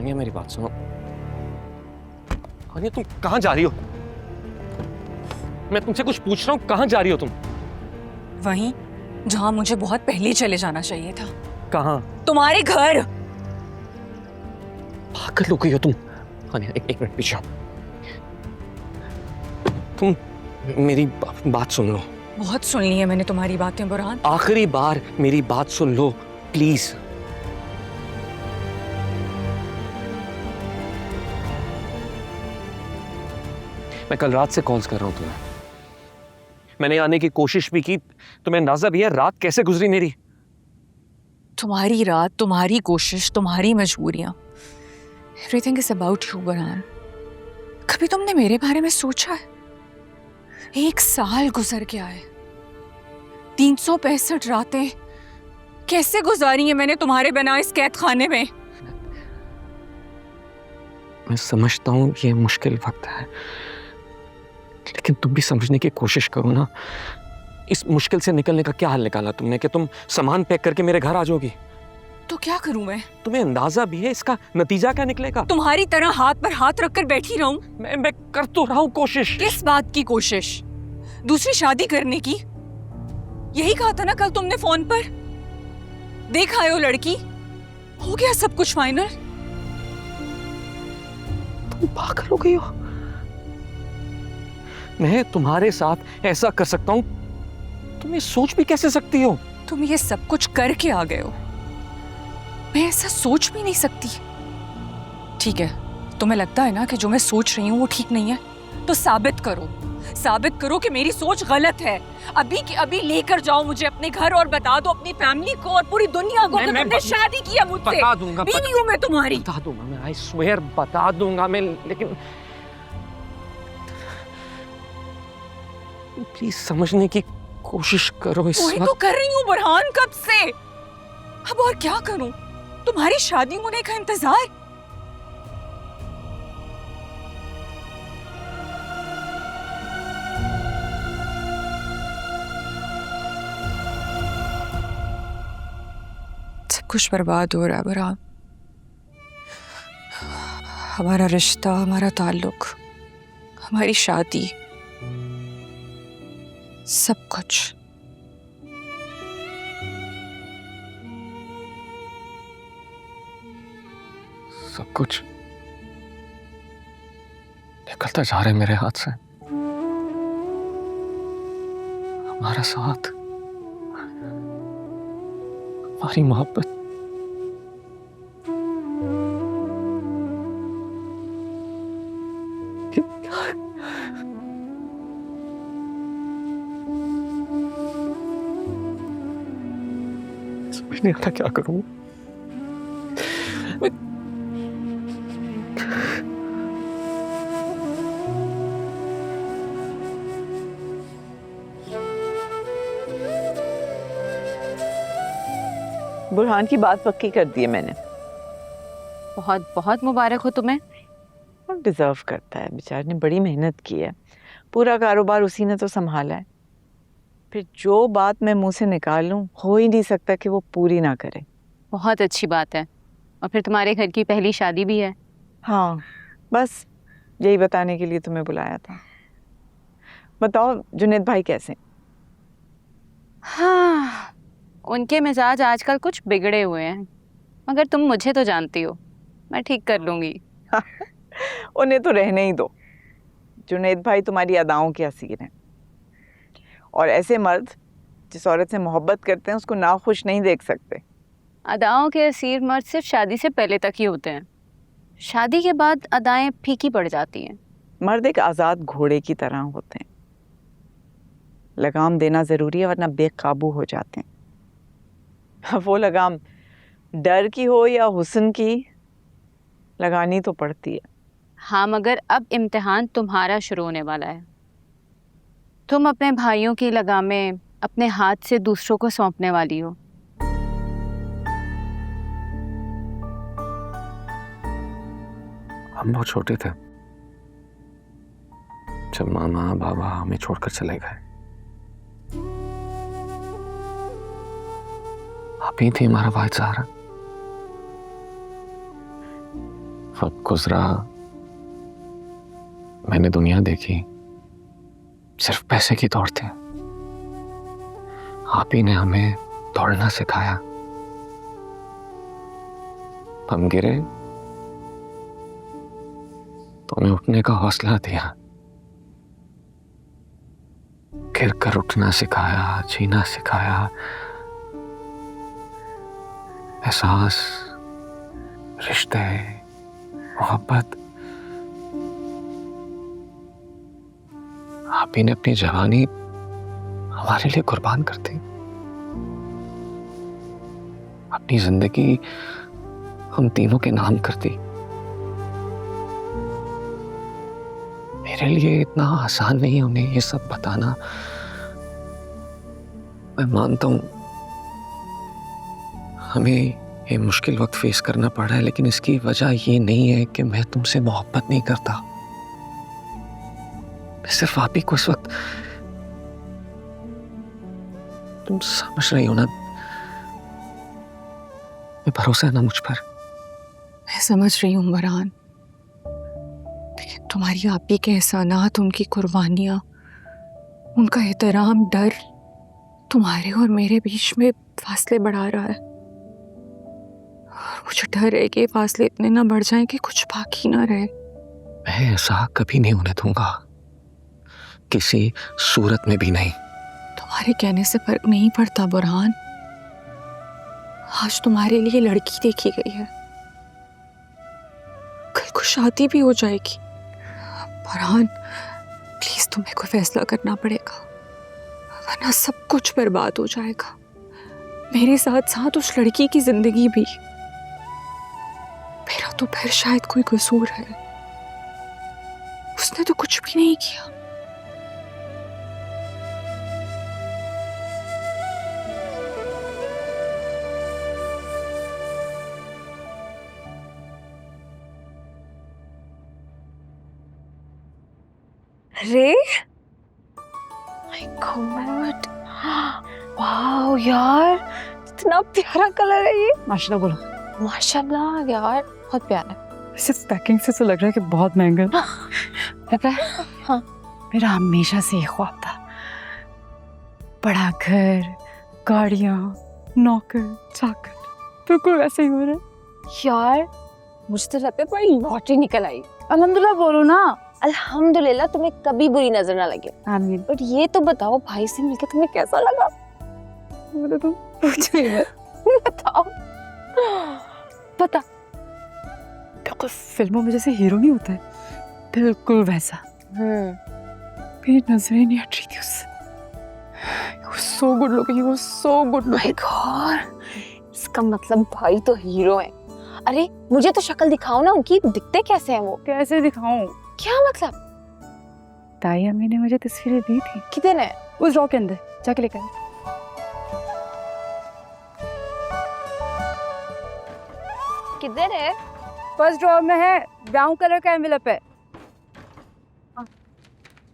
हानिया मेरी बात सुनो। हानिया तुम कहाँ जा रही हो? मैं तुमसे कुछ पूछ रहा हूँ, कहाँ जा रही हो तुम? वहीं जहां मुझे बहुत पहले ही चले जाना चाहिए था। कहाँ? तुम्हारे घर। पागल हो गई हो तुम। हानिया एक मिनट पीछे आओ। तुम मेरी बात सुन लो। बहुत सुन ली है मैंने तुम्हारी बातें बुरहान। आखिरी बार मेरी बात सुन लो प्लीज। मैं कल रात से कॉल्स कर रहा हूं तुम्हें। मैंने आने की कोशिश भी की। तुम्हें अंदाजा भी है रात कैसे गुजरी मेरी? तुम्हारी रात, तुम्हारी कोशिश, तुम्हारी मजबूरियां, everything is about you Burhan. कभी तुमने मेरे बारे में सोचा है? 1 साल गुजर गया है, 365 रातें कैसे गुजारी है मैंने तुम्हारे बिना इस कैद खाने में। मैं समझता हूं ये मुश्किल वक्त है, लेकिन तुम भी समझने की कोशिश करो ना। इस मुश्किल से निकलने का क्या हल निकाला तुमने कि तुम सामान पैक करके मेरे घर आ जाओगी? तो क्या करूं मैं? तुम्हें अंदाजा भी है इसका नतीजा क्या निकलेगा? तुम्हारी तरह हाथ पर हाथ रखकर बैठी रहूं? मैं कर तो रहा हूं कोशिश। किस बात की कोशिश? दूसरी शादी करने की? यही कहा था ना कल तुमने फोन पर। देख आए हो लड़की, हो गया सब कुछ फाइनल। तुम पागल हो गई हो। मैं तुम्हारे साथ ऐसा कर सकता हूं, तुम ये सोच भी कैसे सकती हो? तुम ये सब कुछ करके आ गए हो, मैं ऐसा सोच भी नहीं सकती। ठीक है, तुम्हें लगता है ना कि जो मैं सोच रही हूँ वो ठीक नहीं है, तो साबित करो। साबित करो कि मेरी सोच गलत है। अभी की अभी लेकर जाओ मुझे अपने घर और बता दो अपनी फैमिली को और पूरी दुनिया को कि तुमने शादी किया मुझसे। बता दूंगा, बीवी हूँ मैं तुम्हारी। बता दूंगा मैं, आई स्वेयर बता दूंगा मैं, लेकिन प्लीज समझने की कोशिश करो इस वही वक्त। तो कर रही हूँ बुरहान, कब से। अब और क्या करूं? तुम्हारी शादी होने का इंतजार? सब कुछ बर्बाद हो रहा है बुरहान। हमारा रिश्ता, हमारा ताल्लुक, हमारी शादी, सब कुछ। सब कुछ निकलता जा रहा है मेरे हाथ से। हमारा साथ, हमारी मोहब्बत, समझ नहीं आता क्या करूं। बुरहान की बात पक्की कर दी है मैंने। बहुत बहुत मुबारक हो तुम्हें। और डिजर्व करता है, बेचारे ने बड़ी मेहनत की है, पूरा कारोबार उसी ने तो संभाला है। फिर जो बात मैं मुंह से निकालूं हो ही नहीं सकता कि वो पूरी ना करे। बहुत अच्छी बात है। और फिर तुम्हारे घर की पहली शादी भी है। हाँ, बस यही बताने के लिए तुम्हें बुलाया था। बताओ जुनैद भाई कैसे? हाँ, उनके मिजाज आजकल कुछ बिगड़े हुए हैं, मगर तुम मुझे तो जानती हो, मैं ठीक कर लूंगी। उन्हें तो रहने ही दो। जुनैद भाई तुम्हारी अदाओं के असीर हैं, और ऐसे मर्द जिस औरत से मोहब्बत करते हैं उसको नाखुश नहीं देख सकते। अदाओं के असीर मर्द सिर्फ शादी से पहले तक ही होते हैं, शादी के बाद अदाएं फीकी पड़ जाती हैं। मर्द एक आज़ाद घोड़े की तरह होते हैं, लगाम देना ज़रूरी है वरना बेकाबू हो जाते हैं। वो लगाम डर की हो या हुस्न की, लगानी तो पड़ती है। हाँ, मगर अब इम्तिहान तुम्हारा शुरू होने वाला है। तुम अपने भाइयों की लगामें अपने हाथ से दूसरों को सौंपने वाली हो। हम बहुत छोटे थे जब मामा बाबा हमें छोड़कर चले गए। आप ही थे हमारा वाहिद सहारा। वक्त गुजरा, मैंने दुनिया देखी, सिर्फ पैसे की दौड़ थी। आप ही ने हमें दौड़ना सिखाया। हम गिरे तो हमें उठने का हौसला दिया। गिर कर उठना सिखाया, जीना सिखाया। एहसास, रिश्ते, मोहब्बत। आप ही ने अपनी जवानी हमारे लिए कुर्बान कर दी। अपनी जिंदगी हम तीनों के नाम कर दी। मेरे लिए इतना आसान नहीं उन्हें ये सब बताना। मैं मानता हूं हमें ये मुश्किल वक्त फेस करना पड़ा है, लेकिन इसकी वजह ये नहीं है कि मैं तुमसे मोहब्बत नहीं करता। मैं सिर्फ आप ही को इस वक्त, तुम समझ रही हो ना, मैं भरोसा है ना मुझ पर। मैं समझ रही हूँ मरान, लेकिन तुम्हारी आप ही के एहसानात, उनकी कुर्बानियाँ, उनका एहतराम, डर तुम्हारे और मेरे बीच में फासले बढ़ा रहा है। और मुझे डर है कि फासले इतने ना बढ़ जाएं कि कुछ बाकी ना रहे। मैं ऐसा कभी नहीं होने दूंगा, किसी सूरत में भी नहीं। तुम्हारे कहने से फर्क नहीं पड़ता बुरहान। आज तुम्हारे लिए लड़की देखी गई है, कल को शादी भी हो जाएगी। बुरहान प्लीज तुम्हें कोई फैसला करना पड़ेगा, वरना सब कुछ बर्बाद हो जाएगा। मेरे साथ साथ उस लड़की की जिंदगी भी। मेरा तो फिर शायद कोई कसूर है, उसने तो कुछ भी नहीं किया। अरे माय गॉड, वाओ यार, इतना प्यारा कलर है ये। माशाल्लाह बोलो। माशाल्लाह यार, बहुत प्यारा है। सिर्फ पैकिंग से तो लग रहा है कि बहुत महंगा है। पता है, हाँ। मेरा हमेशा से ये ख्वाब था, बड़ा घर, गाड़ियाँ, नौकर चाकर, बिल्कुल वैसे ही हो रहा है। यार मुझे तो लगता है तुम्हारी लॉटरी निकल आई। अल्हम्दुलिल्लाह बोलो ना। अल्हम्दुलिल्लाह तुम्हें कभी बुरी नजर ना लगे। आमीन। बट ये तो बताओ, भाई से मिलकर तुम्हें कैसा लगा? बोलो तुम, पूछो ही मत। बताओ, बता। देखो फिल्मों में जैसे हीरो नहीं होता है, बिल्कुल वैसा। मेरी नजरें नहीं हट रही थी उससे। He was so good looking, he was so good my looking. God, इसका मतलब भाई तो हीरो है। अरे मुझे तो शक्ल दिखाओ ना उनकी, दिखते कैसे हैं वो? कैसे दिखाऊं? क्या मतलब? ताई अम्मी ने मुझे तस्वीरें दी थी कितने है? उस ड्रॉ के अंदर, जाके लेकर। किधर है? फर्स्ट ड्रॉ में है, ब्राउन कलर का एनवेलप है।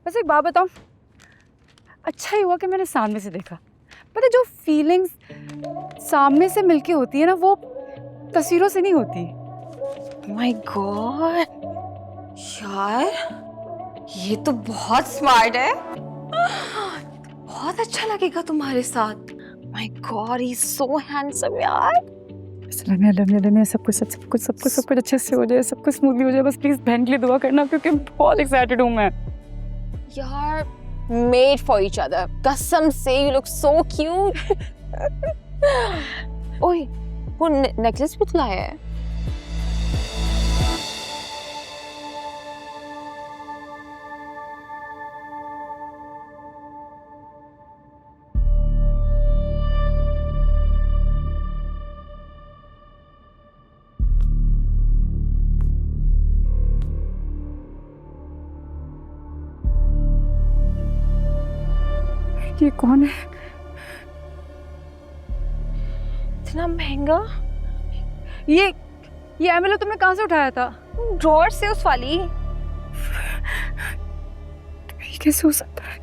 बस एक बात बताऊं, अच्छा ही हुआ कि मैंने सामने से देखा। पता जो फीलिंग्स सामने से मिलके होती है ना, वो तस्वीरों से नहीं होती। माय गॉड यार, ये तो बहुत स्मार्ट है। बहुत अच्छा लगेगा तुम्हारे साथ। My God, he is so handsome यार। लम्हे सब कुछ अच्छे से हो जाए, सब कुछ स्मूथली हो जाए। बस प्लीज बहन के लिए दुआ करना, क्योंकि बहुत एक्साइटेड हूँ मैं। यार मेड फॉर ईच अदर, कसम से यू लुक सो क्यूट। ओए, वो नेकलेस भी तो लाया है। ये कौन है? इतना महंगा? ये एनवेलप तुमने कहाँ से उठाया था? ड्रॉअर से, उस वाली। ये कैसे हो सकता है?